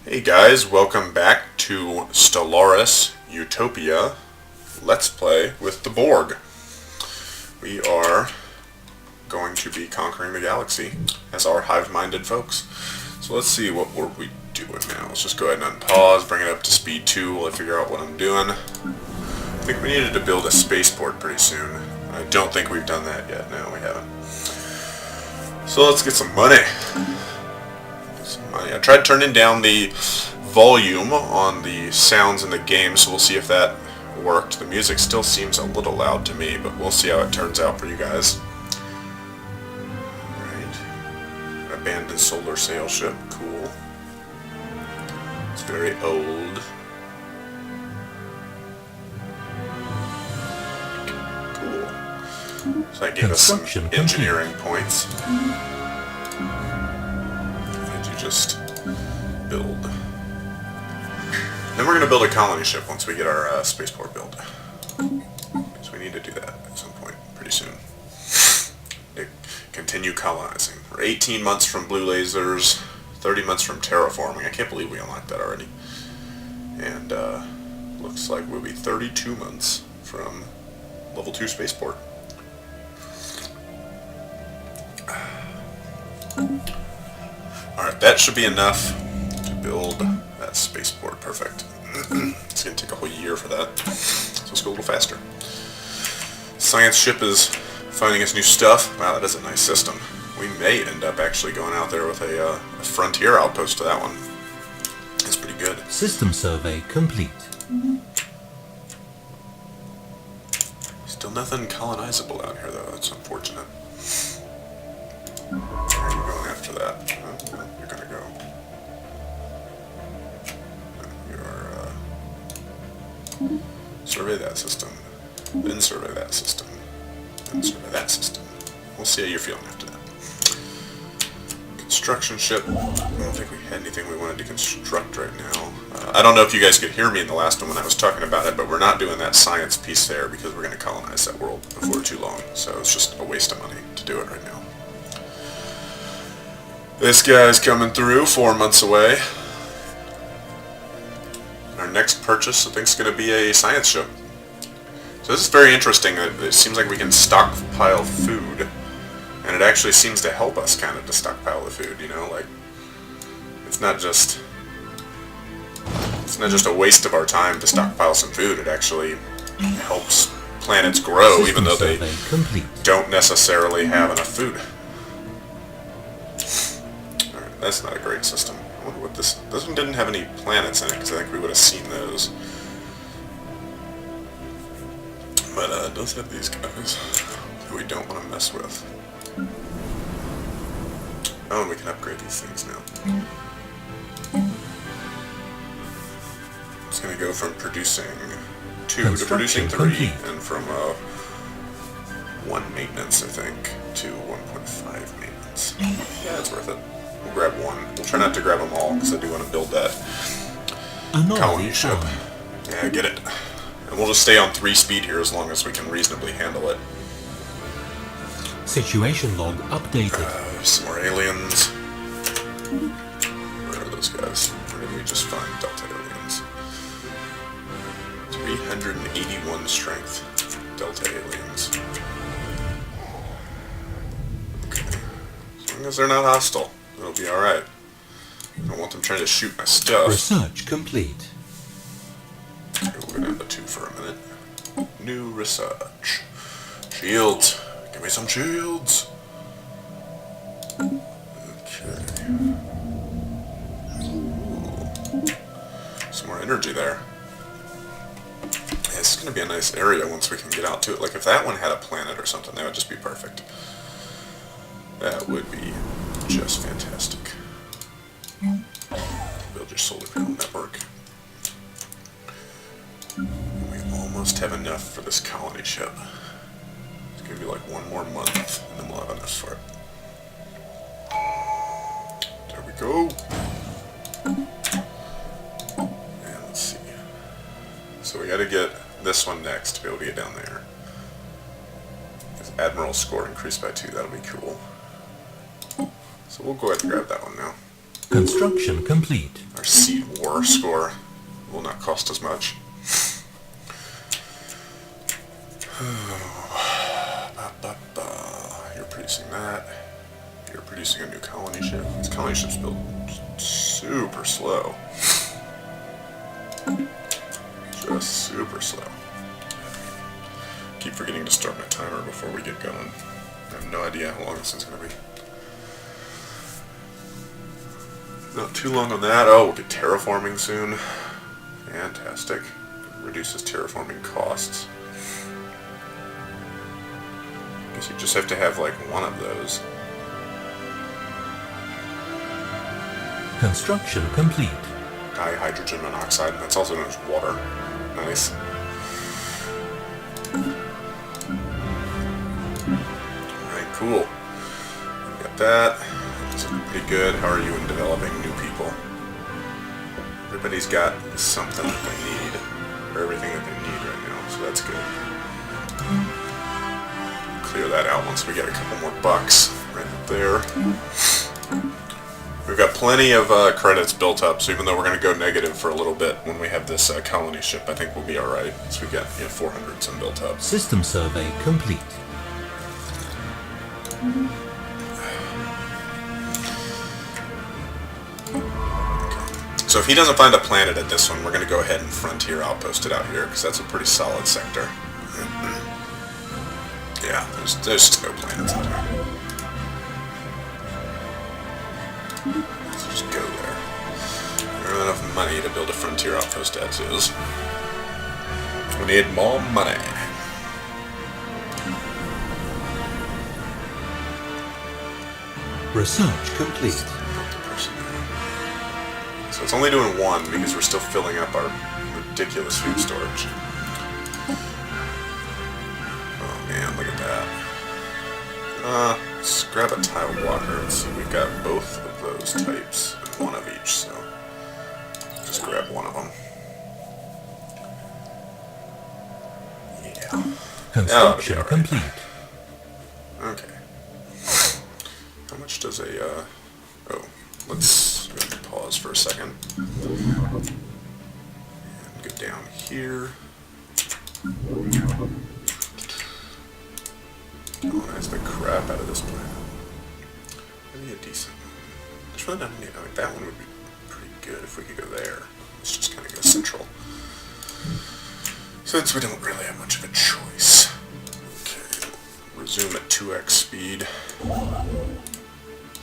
Hey guys, welcome back to Stellaris Utopia Let's Play with the Borg. We are going to be conquering the galaxy as our hive-minded folks. So let's see, what were we doing now? Let's just go ahead and unpause, bring it up to speed 2 while I figure out what I'm doing. I think we needed to build a spaceport pretty soon. I don't think we've done that yet. No, we haven't. So let's get some money. I tried turning down the volume on the sounds in the game, so we'll see if that worked. The music still seems a little loud to me, but we'll see how it turns out for you guys. Alright. Abandoned solar sail ship. Cool. It's very old. Cool. So that gave us some engineering points. Just build. Then we're going to build a colony ship once we get our spaceport built. So we need to do that at some point pretty soon. To continue colonizing. We're 18 months from blue lasers, 30 months from terraforming. I can't believe we unlocked that already. And looks like we'll be 32 months from level 2 spaceport. Alright, that should be enough to build that spaceport. Perfect. It's going to take a whole year for that. So let's go a little faster. Science ship is finding its new stuff. Wow, that is a nice system. We may end up actually going out there with a frontier outpost to that one. That's pretty good. System survey complete. Still nothing colonizable out here, though. That's unfortunate. Where are you going after that? You're gonna go. You're survey that system, then survey that system, then survey that system. We'll see how you're feeling after that. Construction ship. I don't think we had anything we wanted to construct right now. I don't know if you guys could hear me in the last one when I was talking about it, but we're not doing that science piece there because we're going to colonize that world before too long. So it's just a waste of money to do it right now. This guy's coming through, 4 months away. Our next purchase, I think, is going to be a science ship. So this is very interesting. It seems like we can stockpile food, and it actually seems to help us kind of to stockpile the food. You know, like it's not just a waste of our time to stockpile some food. It actually helps planets grow, even though they don't necessarily have enough food. That's not a great system. I wonder what this one didn't have any planets in it, because I think we would have seen those. But it does have these guys who we don't want to mess with. Oh, and we can upgrade these things now. It's going to go from producing 2 to producing 3, and from 1 maintenance, I think, to 1.5 maintenance. Yeah, it's worth it. We'll grab one. We'll try not to grab them all, because I do want to build that colony ship. Yeah, get it. And we'll just stay on 3 speed here as long as we can reasonably handle it. Situation log updated. Some more aliens. Where are those guys? Where did we just find Delta aliens? 381 strength Delta aliens. Okay. As long as they're not hostile, it'll be alright. I don't want them trying to shoot my stuff. Research complete. Okay, we'll go down to 2 for a minute. New research. Shields. Give me some shields. Okay. Ooh. Some more energy there. Yeah, this is going to be a nice area once we can get out to it. Like if that one had a planet or something, that would just be perfect. That would be just fantastic. Build your solar panel network. We almost have enough for this colony ship. It's going to be like 1 more month, and then we'll have enough for it. There we go. And let's see. So we got to get this one next to be able to get down there. Because Admiral's score increased by 2, that'll be cool. So we'll go ahead and grab that one now. Construction complete. Our Seed War score will not cost as much. You're producing that. You're producing a new colony ship. This colony ship's built super slow. Just super slow. Keep forgetting to start my timer before we get going. I have no idea how long this is going to be. Not too long on that. Oh, we'll get terraforming soon. Fantastic. Reduces terraforming costs. Guess you just have to have like one of those. Construction complete. Dihydrogen monoxide. That's also known as water. Nice. Alright, cool. We got that. This is pretty good. How are you in developing new people? Everybody's got something that they need. Or everything that they need right now, so that's good. Clear that out once we get a couple more bucks right up there. We've got plenty of credits built up, so even though we're going to go negative for a little bit when we have this colony ship, I think we'll be alright. So we got 400 some built up. System survey complete. So if he doesn't find a planet at this one, we're going to go ahead and frontier outpost it out here, because that's a pretty solid sector. Yeah, there's just no planets out here. Let's just go there. We don't have enough money to build a frontier outpost as is. We need more money. Research complete. So it's only doing one because we're still filling up our ridiculous food storage. Oh man, look at that. Let's grab a tile blocker. Let's see, we've got both of those types and one of each, so just grab one of them. Yeah. Construction complete. Okay. How much does a, oh, let's pause for a second. And go down here. Colonize the crap out of this planet. Maybe a decent one. There's really not any, I mean, that one would be pretty good if we could go there. Let's just kind of go central. Since we don't really have much of a choice. Okay, resume at 2x speed.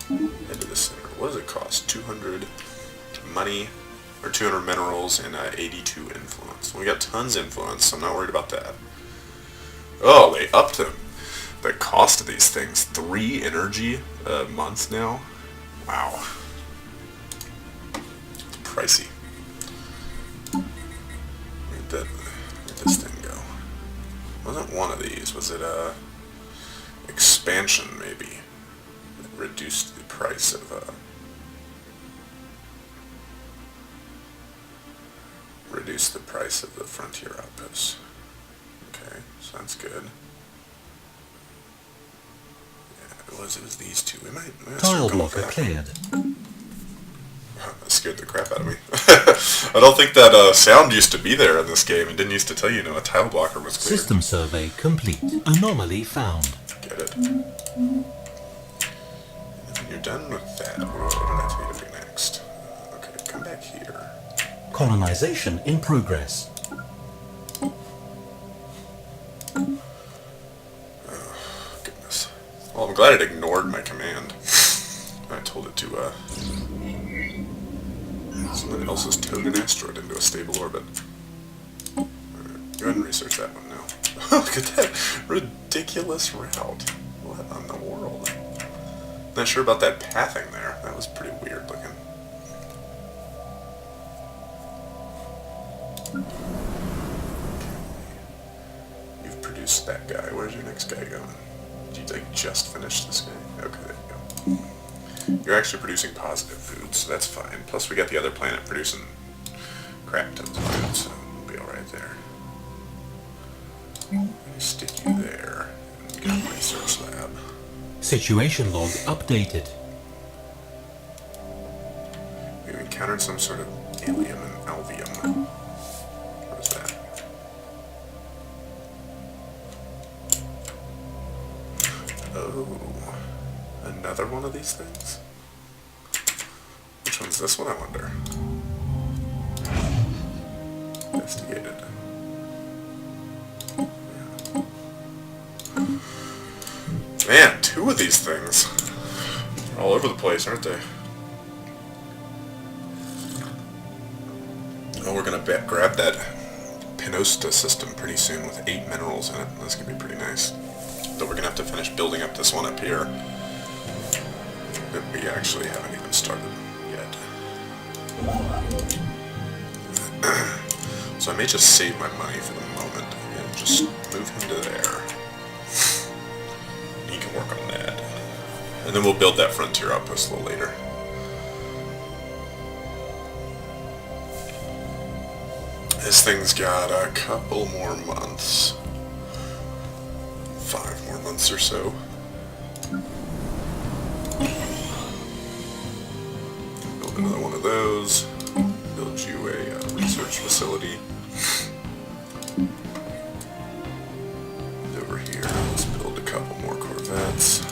Head to the center. What does it cost? 200 money, or 200 minerals, and 82 influence. We got tons of influence, so I'm not worried about that. Oh, they upped them. The cost of these things. 3 energy a month now? Wow. It's pricey. Where'd this thing go? Wasn't one of these. Was it a expansion, maybe? That reduced the price of the frontier outposts. Okay, so that's good. Yeah, it was these two. We might Tile blocker cleared. That scared the crap out of me. I don't think that sound used to be there in this game and didn't used to tell you, a tile blocker was cleared. System survey complete. Anomaly found. Get it. And when you're done with that, what did I tell you to do next? Okay, come back here. Colonization in progress. Oh, goodness. Well, I'm glad it ignored my command. I told it to, someone else's towed an asteroid into a stable orbit. Alright, go ahead and research that one now. Look at that ridiculous route. What in the world? Not sure about that pathing there. That was pretty weird looking. Okay. You've produced that guy. Where's your next guy going? Did you just finish this guy? Okay, there you go. You're actually producing positive food, so that's fine. Plus we got the other planet producing crap tons of food, so we'll be alright there. I'm gonna stick you there and get a research lab. Situation log updated. encountered some sort of alien in Alvium. What is that? Oh, another one of these things? Which one's this one, I wonder? Investigated. Yeah. Man, two of these things. They're all over the place, aren't they? Oh, we're gonna grab that Pinosta system pretty soon with 8 minerals in it. That's gonna be pretty nice. Though we're gonna have to finish building up this one up here that we actually haven't even started yet. So I may just save my money for the moment and just move him to there. He can work on that. And then we'll build that frontier outpost a little later. This thing's got a couple more months. 5 more months or so. Build another one of those. Build you a research facility. And over here, let's build a couple more corvettes.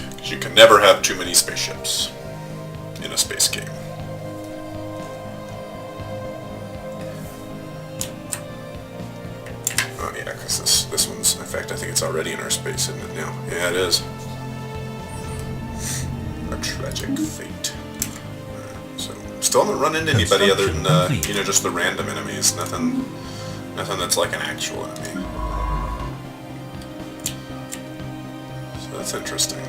Because you can never have too many spaceships in a space game. Oh yeah, because this one's, in fact, I think it's already in our space, isn't it now? Yeah, it is. A tragic fate. So, still haven't run into anybody other than, you know, just the random enemies. Nothing that's like an actual enemy. So that's interesting.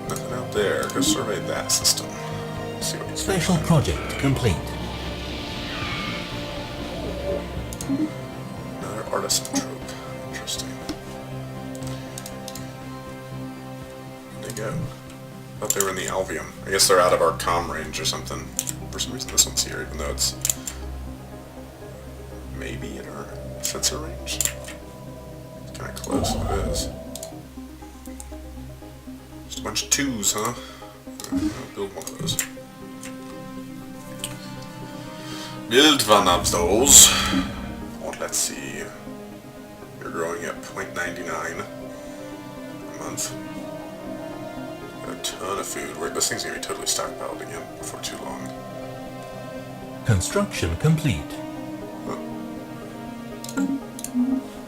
Nothing out there. Go survey that system. See what he's Special project complete. Another artisan trope. Interesting. There they go. Thought they were in the Alvium. I guess they're out of our comm range or something. For some reason this one's here, even though it's maybe in our sensor range. It's kind of close, it is. Just a bunch of 2s, huh? I'll build one of those. Build one of those. Let's see. You're growing at 0.99 a month. Got a ton of food. This thing's gonna be totally stockpiled again before too long. Construction complete. Huh.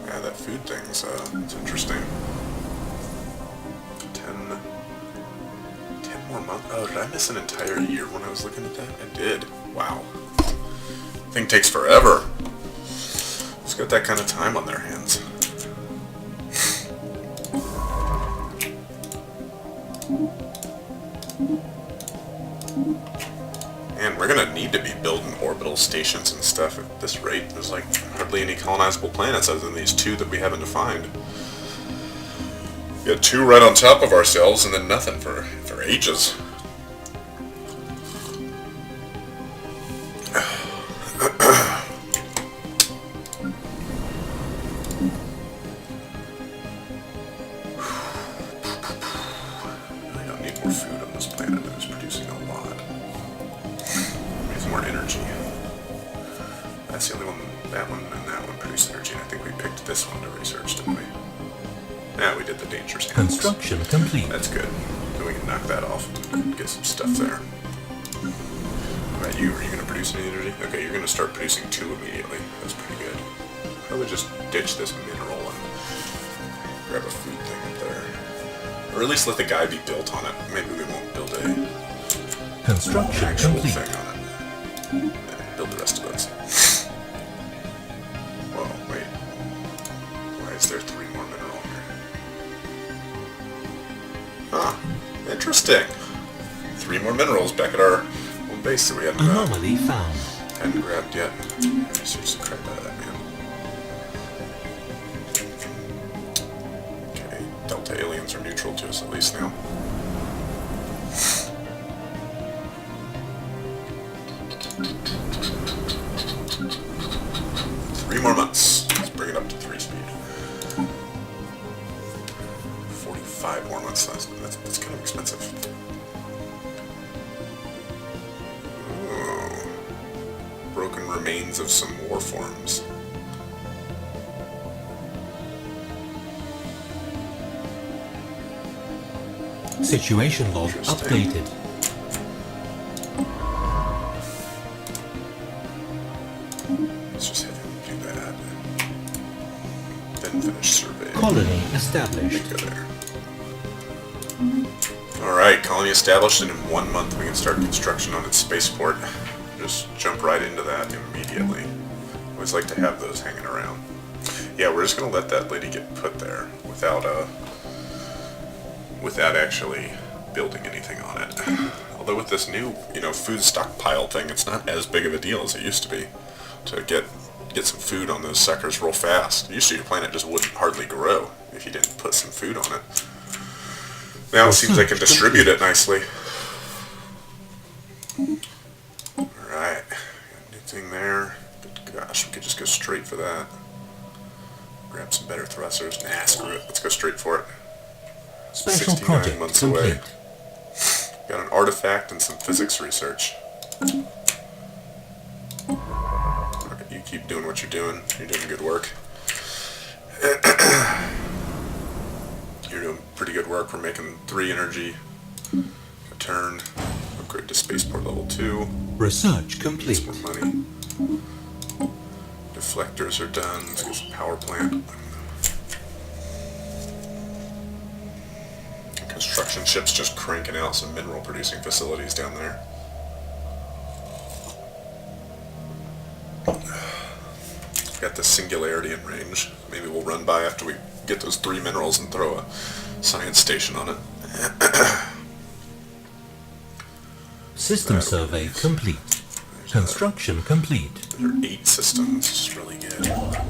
Yeah, that food thing's it's interesting. 10 more months. Oh, did I miss an entire year when I was looking at that? I did. Wow. Thing takes forever. Who's got that kind of time on their hands? And we're gonna need to be building orbital stations and stuff at this rate. There's like hardly any colonizable planets other than these 2 that we haven't defined. We got 2 right on top of ourselves and then nothing for ages. That's the only one, that one and that one produce energy, and I think we picked this one to research, didn't we? Yeah, we did the dangerous animals. Construction complete. That's good. Then we can knock that off and get some stuff there. How about you? Are you going to produce any energy? Okay, you're going to start producing 2 immediately. That's pretty good. Probably just ditch this mineral and grab a food thing up there. Or at least let the guy be built on it. Maybe we won't build a construction actual complete. thing on it. Yeah, build the rest of those. Whoa, wait. Why is there 3 more mineral here? Huh. Interesting. 3 more minerals back at our home base that we haven't Anomaly found. hadn't grabbed yet. Research the crap out of that, man. Okay, Delta aliens are neutral to us at least now. Three more months. Let's bring it up to 3 speed. 45 more months. That's expensive. Ooh. Broken remains of some war forms. Situation log updated. Let's just have him do that. Then finish survey. Colony established. Go there. Alright, colony established, and in 1 month we can start construction on its spaceport. Just jump right into that immediately. Always like to have those hanging around. Yeah, we're just gonna let that lady get put there without actually building anything on it. Although with this new, food stockpile thing, it's not as big of a deal as it used to be to get some food on those suckers real fast. Usually your planet just wouldn't hardly grow if you didn't put some food on it. Now it seems they can distribute it nicely. Alright, anything there? Good gosh, we could just go straight for that. Grab some better thrusters. Nah, screw it. Let's go straight for it. Special 69 project months complete. away. Got an artifact and some physics research. Okay, you keep doing what you're doing. You're doing good work. You're doing pretty good work. We're making 3 energy a turn. Upgrade to spaceport level 2. Research complete. More money. Deflectors are done. Let's get some power plant. Construction ships just cranking out some mineral producing facilities down there. Got the singularity in range. Maybe we'll run by after we get those 3 minerals and throw a science station on it. System survey complete. Construction complete. There are 8 systems, which is really good. Alright,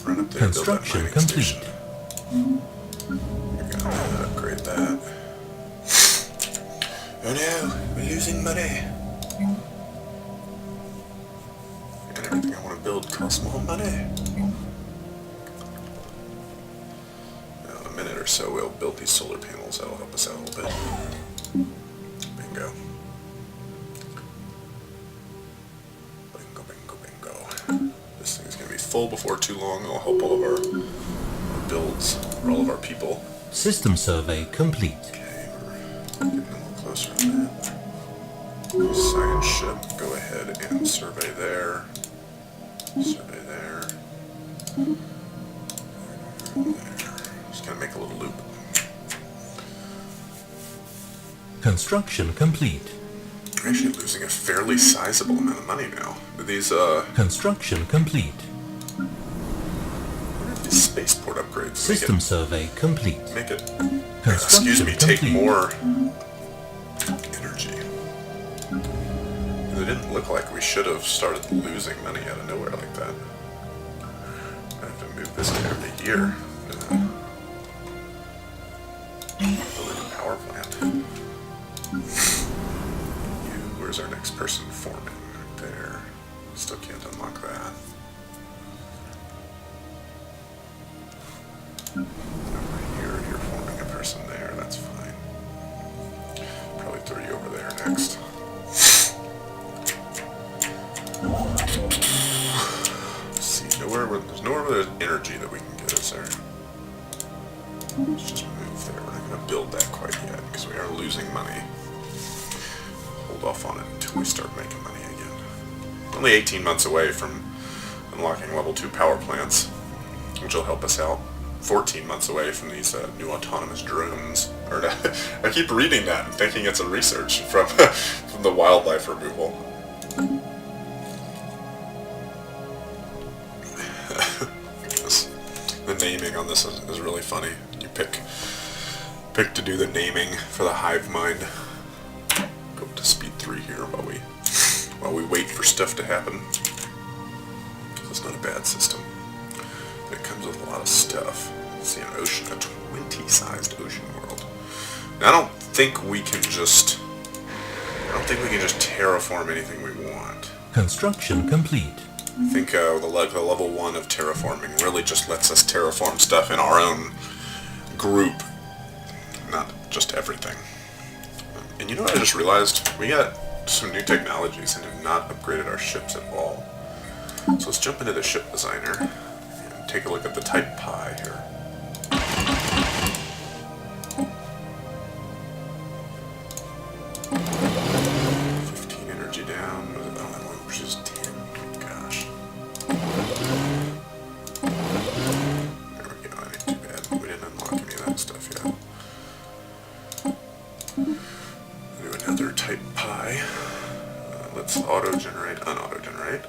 run up there, Construction build that mining complete. station. You're gonna upgrade that. Oh no, we're losing money. And everything I want to build costs more money. Now, in a minute or so, we'll build these solar panels. That'll help us out a little bit. Bingo. Bingo, bingo, bingo. This thing's going to be full before too long. It'll help all of our builds for all of our people. System survey complete. Okay, we're getting a little closer to that. Science ship, go ahead and survey there. Survey there. There. Just gonna make a little loop. Construction complete. We're actually losing a fairly sizable amount of money now. These Construction complete. spaceport upgrades System survey complete. make it Construction take complete. more energy. It didn't look like we should have started losing money out of nowhere like that. I have to move this to every year. Building a power plant. Where's our next person forming? Right there. Still can't unlock that. Over here, you're forming a person there. That's fine. Probably throw you over there next. See, there's nowhere where there's energy that we can get, is there? Let's just move there. We're not going to build that quite yet because we are losing money. Hold off on it until we start making money again. Only 18 months away from unlocking level 2 power plants, which will help us out. 14 months away from these new autonomous drones. I keep reading that and thinking it's a research from from the wildlife removal. The naming on this is really funny. You pick to do the naming for the hive mind. Go up to speed 3 here while we wait for stuff to happen. It's not a bad system. But it comes with a lot of stuff. See an ocean, a 20-sized ocean world. Now, I don't think we can just terraform anything we want. Construction complete. I think the level 1 of terraforming really just lets us terraform stuff in our own group, not just everything. And you know what I just realized? We got some new technologies and have not upgraded our ships at all. So let's jump into the ship designer and take a look at the type pi here. Auto-generate, un-auto-generate.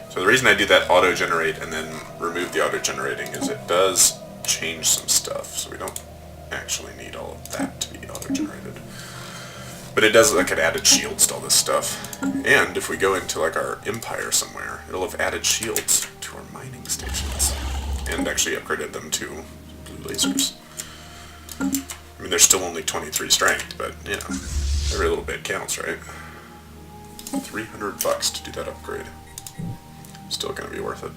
So the reason I do that auto-generate and then remove the auto-generating is it does change some stuff, so we don't actually need all of that to be auto-generated. But it does like it added shields to all this stuff. And if we go into like our empire somewhere, it'll have added shields to our mining stations. And actually upgraded them to blue lasers. I mean, they're still only 23 strength, but you know, every little bit counts, right? $300 to do that upgrade. Still gonna be worth it.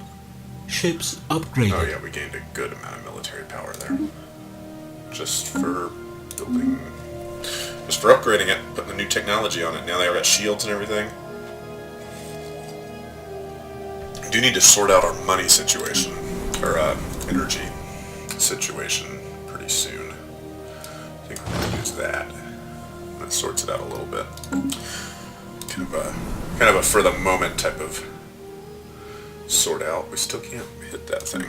Ships upgraded. Oh yeah, we gained a good amount of military power there. Just for building... Just for upgrading it, putting the new technology on it. Now they've got shields and everything. We do need to sort out our money situation, or energy situation pretty soon. I think we're gonna use that. That sorts it out a little bit. Kind of a for the moment type of sort out. We still can't hit that thing.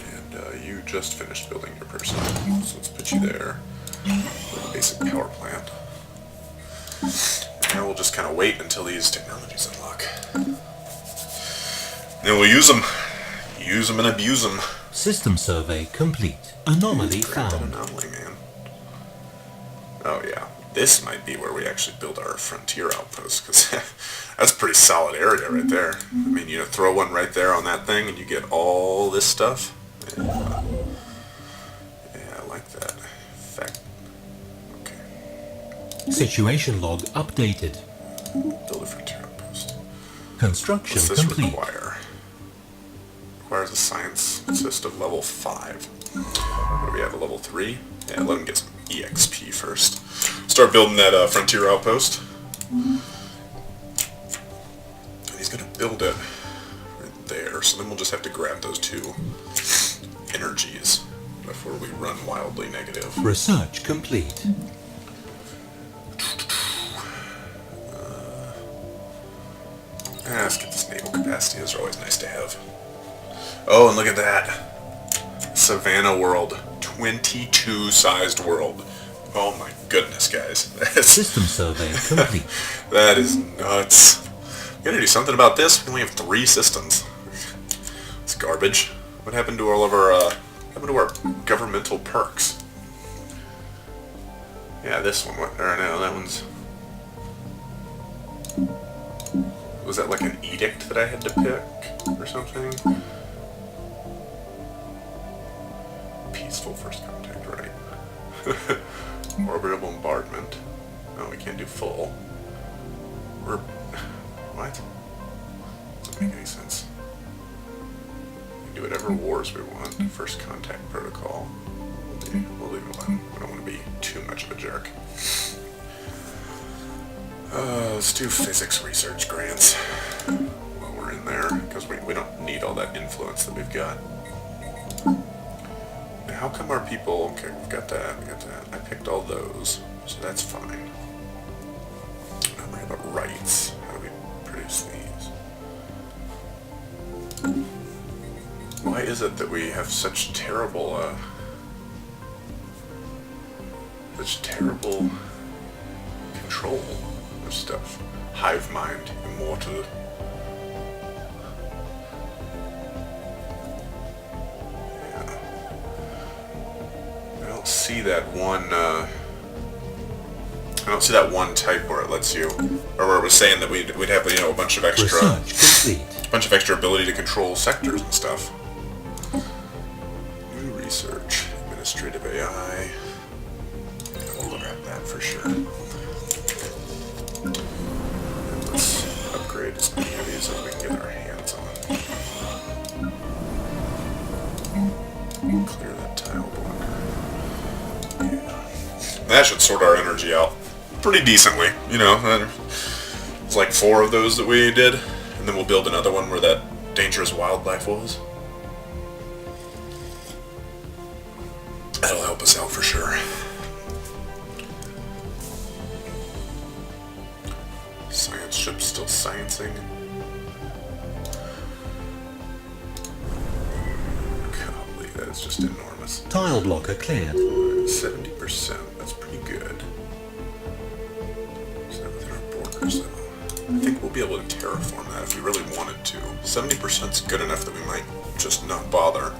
And you just finished building your person, so let's put you there. With a basic power plant. Now we'll just kind of wait until these technologies unlock. Then we'll use them. Use them and abuse them. System survey complete. Anomaly found. Anomaly, man. Oh yeah. This might be where we actually build our frontier outpost, because that's a pretty solid area right there. I mean, you know, throw one right there on that thing and you get all this stuff. And, yeah, I like that. In fact, okay. Situation log updated. Build a frontier outpost. Construction What's this complete. require? Requires a science consist of level 5. What do we have, a level 3? Yeah, let him get some EXP first. Start building that frontier outpost. And he's going to build it right there, so then we'll just have to grab those 2 energies before we run wildly negative. Research complete. Let's get this naval capacity. Those are always nice to have. Oh, and look at that. Savannah world. 22 sized world. Oh my goodness, guys. System survey complete. That is nuts. We gotta do something about this. We only have 3 systems. It's garbage. What happened to all of our governmental perks? Yeah, this one. Or no, that one's... Was that like an edict that I had to pick or something? Peaceful first contact, right? Orbital bombardment. Oh, we can't do full. What? Doesn't make any sense. We can do whatever wars we want. First contact protocol. We'll leave it alone. We don't want to be too much of a jerk. Let's do physics research grants while we're in there, because we don't need all that influence that we've got. Now, how come our people... Okay, we've got that, we got that. I picked all those, so that's fine. Now worry about rights. How do we produce these? Why is it that we have such terrible, control of stuff? Hive mind, immortal. Yeah. I don't see that one, I don't see that one type where it lets you, or where it was saying that we'd have, you know, a bunch of extra... Research complete. A bunch of extra ability to control sectors and stuff. New research, administrative AI. We'll grab that for sure. And let's upgrade as many of these as we can get our hands on. Clear that tile blocker. That should sort our energy out pretty decently, you know. It's like 4 of those that we did, and then we'll build another one where that dangerous wildlife was. That'll help us out for sure. Science ship still sciencing. Golly, that is just enormous. Tile blocker cleared. 70%, that's pretty good. Is that within our borders though? I think we'll be able to terraform that if we really wanted to. 70% is good enough that we might just not bother.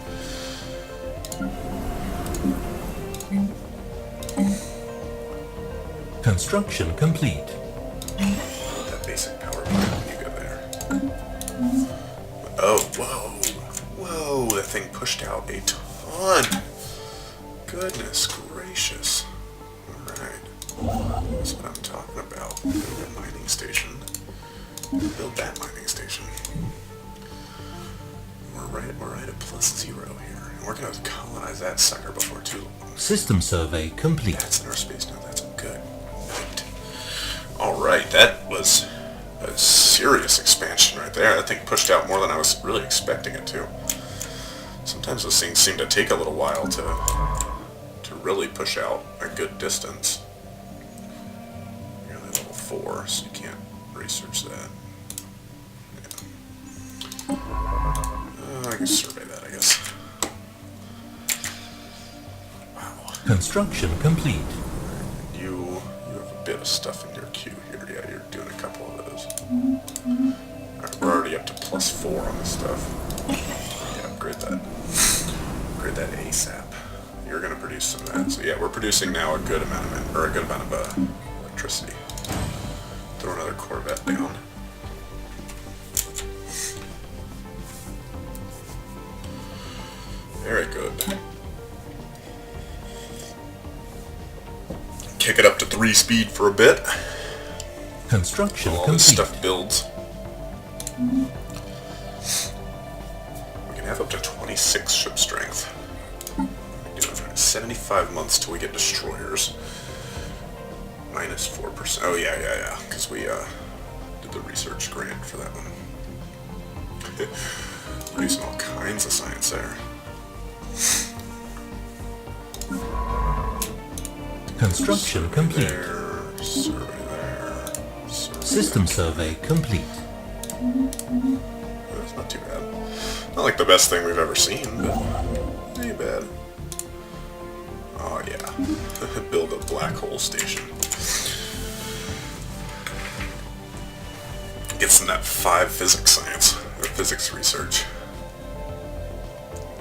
Construction complete. That basic power plant, you go there. Oh, whoa. Whoa, that thing pushed out a ton. Goodness gracious. Alright. That's what I'm talking about. Build a mining station. Build that mining station. We're right at +0 here. And we're going to colonize that sucker before too long. System survey complete. That's in our space now. That's a good night. Alright, that was a serious expansion right there. That thing pushed out more than I was really expecting it to. Sometimes those things seem to take a little while to really push out a good distance. You're only level 4, so you can't research that. Yeah. I can survey that, I guess. Wow. Construction complete. You have a bit of stuff in your queue here. Yeah, you're doing a couple of those. Alright, we're already up to +4 on this stuff. Yeah, upgrade that. Upgrade that ASAP. You're going to produce some of that. So yeah, we're producing now a good amount of electricity. Throw another Corvette down. Very good. Kick it up to 3 speed for a bit. Construction All complete. this stuff builds. We can have up to 26 ship strength. 75 months till we get destroyers. -4%. Oh yeah. Because we did the research grant for that one. Producing all kinds of science there. Construction complete. There, survey there. Survey System there. survey complete. That's not too bad. Not like the best thing we've ever seen, but ain't bad. Oh yeah. Build a black hole station. Get some of that 5 physics science, or physics research.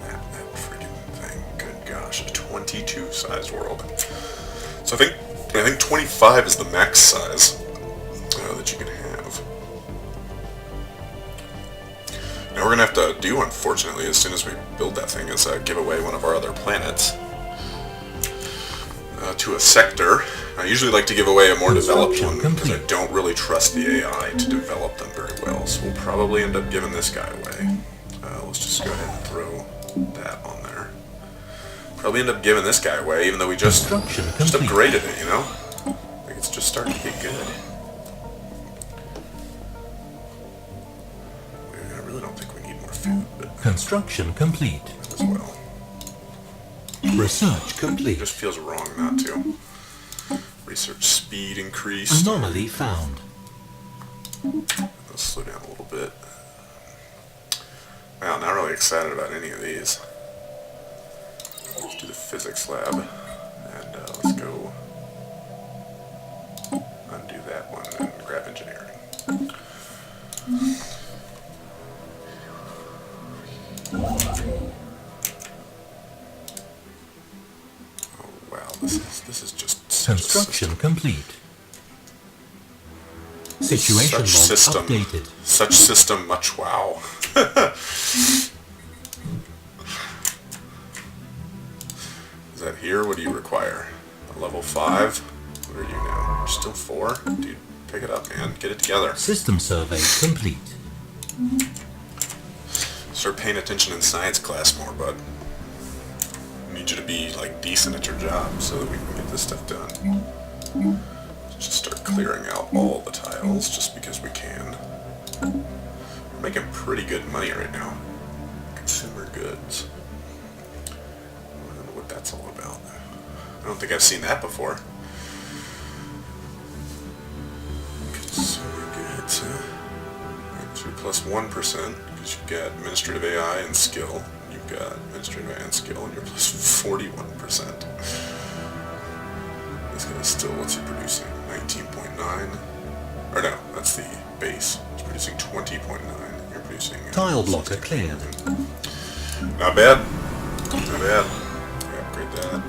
That freaking thing. Good gosh, a 22 sized world. So I think 25 is the max size that you can have. Now we're gonna have to do, unfortunately, as soon as we build that thing, is give away one of our other planets to a sector. I usually like to give away a more developed one because I don't really trust the AI to develop them very well. So we'll probably end up giving this guy away. Let's just go ahead and throw that on there. Probably end up giving this guy away, even though we just upgraded it, you know? Like it's just starting to get good. I really don't think we need more food, but Construction complete. as well. Research complete. It just feels wrong not to. Research speed increased. Anomaly found. Let's slow down a little bit. Wow, not really excited about any of these. Let's do the physics lab. And let's go undo that one and grab engineering. Oh wow, this is just such Construction complete. Situation log updated. Such system, much wow. Is that here? What do you require? A level 5? What are you now? You're still 4? Dude, pick it up, man. Get it together. System survey complete. Start paying attention in science class more, bud. I mean, need you to be like decent at your job so that we can get this stuff done. Just start clearing out all the tiles just because we can. We're making pretty good money right now. Consumer goods. I don't know what that's all about. I don't think I've seen that before. Consumer goods, huh? So plus 1% because you've got administrative AI and skill. You've got administrative AI and skill and you're plus 41%. This guy's still, what's he producing? 19.9? Or no, that's the base. It's producing 20.9. You're producing... Tile blocker cleared. Not bad. Not bad. We upgrade that.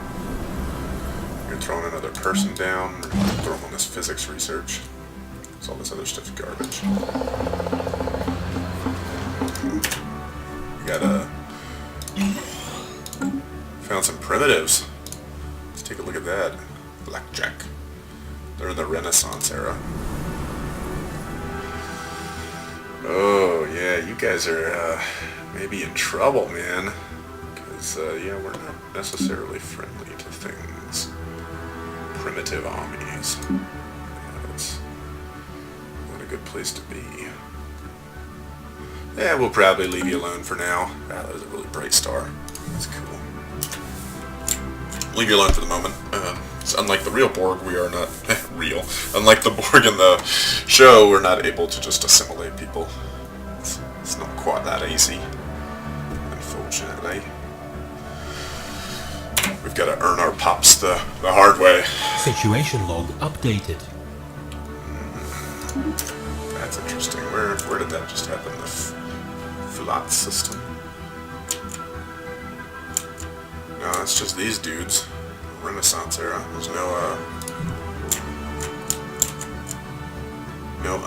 You're throwing another person down. We're going to throw him on this physics research. So all this other stuff's garbage. We got found some primitives. Let's take a look at that. Blackjack. They're in the Renaissance era. Oh yeah, you guys are maybe in trouble, man. Because yeah, we're not necessarily friendly to things. Primitive armies. Yeah, that's not a good place to be. Yeah, we'll probably leave you alone for now. Wow, that was a really bright star. That's cool. Leave you alone for the moment. So unlike the real Borg, we are not real. Unlike the Borg in the show, we're not able to just assimilate people. It's not quite that easy, unfortunately. We've got to earn our pops the hard way. Situation log updated. That's interesting. Where did that just happen? The Flat system? No, it's just these dudes. Renaissance era. There's no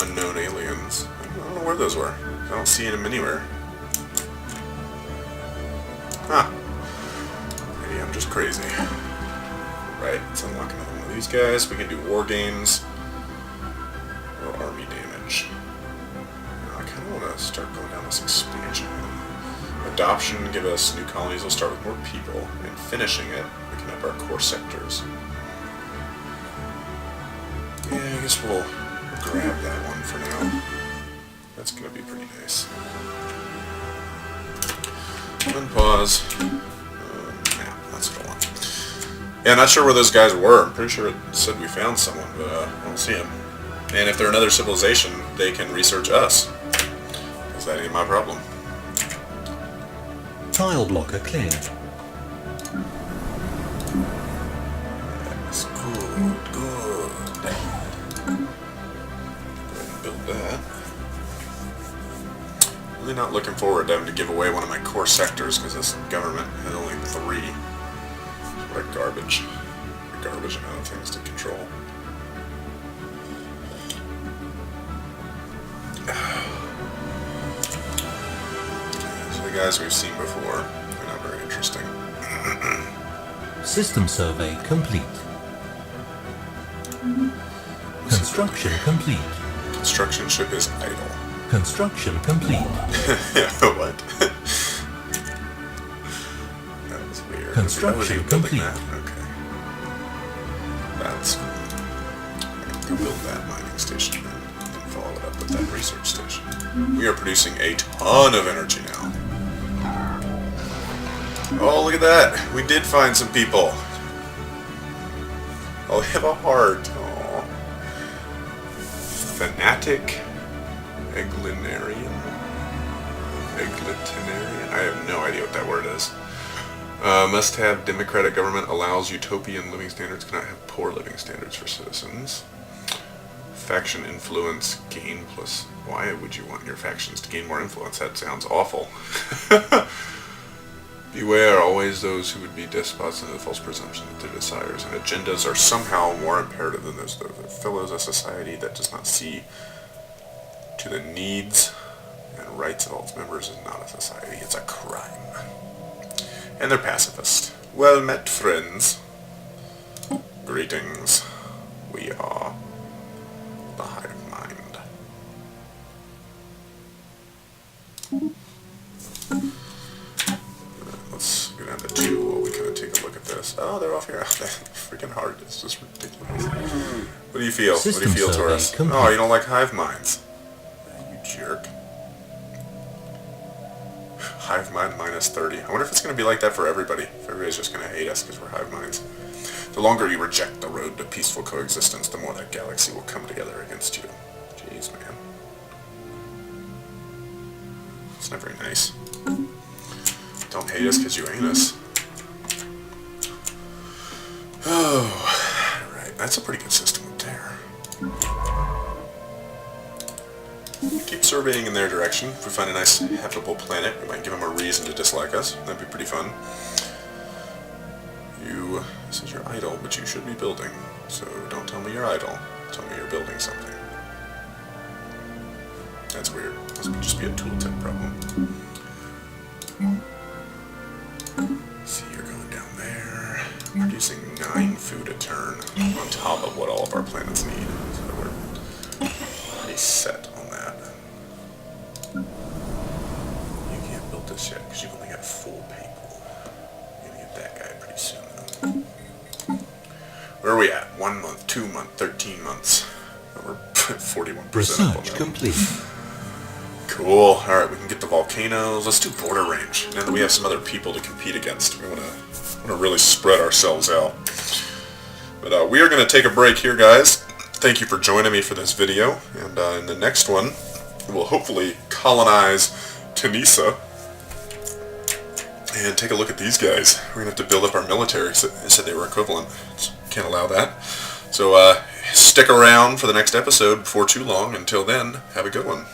unknown aliens. I don't know where those were. I don't see them anywhere. Huh. Maybe I'm just crazy. Right, let's unlock another one of these guys. We can do war games or army damage. Now, I kind of want to start going down this expansion. Adoption, give us new colonies. We'll start with more people. And finishing it, we can have our core sectors. Yeah, I guess we'll grab that one for now. That's going to be pretty nice. Unpause. Map, that's what I want. Yeah, not sure where those guys were. I'm pretty sure it said we found someone, but I don't see them. And if they're another civilization, they can research us. Because that ain't my problem. Tile blocker cleared. That's good, good. Go ahead and build that. Really not looking forward to having to give away one of my core sectors because this government has only 3. What a garbage amount of things to control. So the guys we've seen before, they're not very interesting. System survey complete. Construction complete. Construction ship is idle. Construction complete. What? That was weird. Construction Was building complete. that? Okay. That's cool. Go build that mining station and follow it up with that research station. We are producing a ton of energy now. Oh, look at that. We did find some people. Oh, we have a heart. Oh. Fanatic Eglinarian? Eglinarian? I have no idea what that word is. Must have democratic government allows utopian living standards, cannot have poor living standards for citizens. Faction influence gain plus... Why would you want your factions to gain more influence? That sounds awful. Beware always those who would be despots under the false presumption that their desires and agendas are somehow more imperative than those of their fellows. A society that does not see to the needs and rights of all its members is not a society, it's a crime. And they're pacifist. Well met, friends. Greetings. We are the Hive Mind. Let's go down to 2 while we kind of take a look That freaking heart is just ridiculous. What do you feel? System What do you feel, survey Taurus? complete. Oh, you don't like hive minds. You jerk. Hive mind minus 30. I wonder if it's going to be like that for everybody. If everybody's just going to hate us because we're hive minds. The longer you reject the road to peaceful coexistence, the more that galaxy will come together against you. Jeez, man. It's not very nice. Don't hate us because you ain't us. Oh, right. That's a pretty good system up there. Keep surveying in their direction. If we find a nice habitable planet, we might give them a reason to dislike us. That'd be pretty fun. This is your idle, but you should be building. So don't tell me you're idle. Tell me you're building something. That's weird. This would just be a tooltip problem. See, you're going down there. Producing 9 food a turn on top of what all of our planets need. So we're pretty set on that. You can't build this yet because you've only got 4 people. You're gonna get that guy pretty soon though. Where are we at? 1 month, 2 months, 13 months. We're 41% Research up on complete. Cool. Alright, we can get the volcanoes. Let's do border range. Now that we have some other people to compete against, we want to really spread ourselves out. But we are going to take a break here, guys. Thank you for joining me for this video. And in the next one, we'll hopefully colonize Tanisa. And take a look at these guys. We're going to have to build up our military. So they said they were equivalent. Can't allow that. So stick around for the next episode before too long. Until then, have a good one.